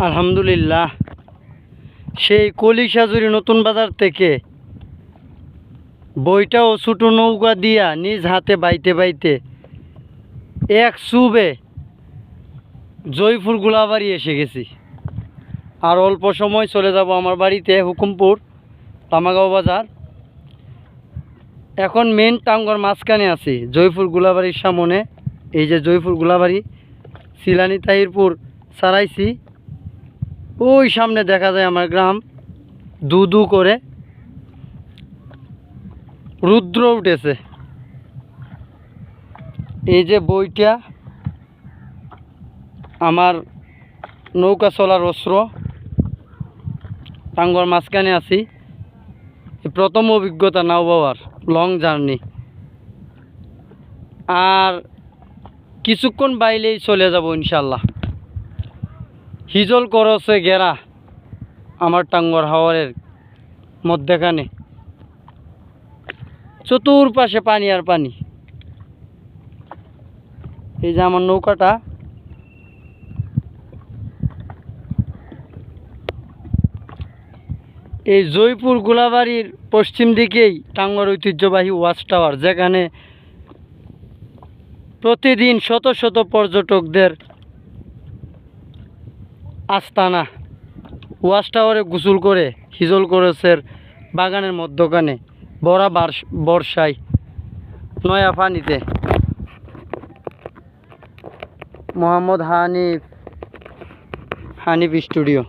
আলহামদুলিল্লাহ, সেই কলিশাজুরি নতুন বাজার থেকে বইটা ও ছোটো নৌকা দিয়া নিজ হাতে বাইতে বাইতে এক সুবে জয়পুর গোলাবাড়ি এসে গেছি। আর অল্প সময় চলে যাব আমার বাড়িতে হুকুমপুর তামাগাঁও বাজার। এখন মেন টাঙ্গর মাঝখানে আছি, জয়পুর গোলাবাড়ির সামনে। এই যে জয়পুর গোলাবাড়ি, সিলানি তাহিরপুর সারাইছি, ওই সামনে দেখা যায় আমার গ্রাম। দু দু করে রুদ্র উঠেছে। এই যে বইটা আমার নৌকা চলার অস্ত্র। টাঙ্গর মাঝখানে আছি, প্রথম অভিজ্ঞতা নাও বাবার লং জার্নি। আর কিছুক্ষণ বাইলেই চলে যাব ইনশাল্লাহ। হিজল করছে গেরা আমার টাঙ্গর হাওয়ারের মধ্যেখানে, চতুর্পাশে পানি আর পানি। এই যে আমার নৌকাটা, এই জয়পুর গোলাবাড়ির পশ্চিম দিকেই টাঙ্গর ঐতিহ্যবাহী ওয়াচ টাওয়ার, যেখানে প্রতিদিন শত শত পর্যটকদের আস্তানা। ওয়াচ টাওয়ারে গোসল করে হিজল করেছে বাগানের মধ্যখানে বড়া বর্ষায় নয়া পানিতে। মোহাম্মদ হানিফ স্টুডিও।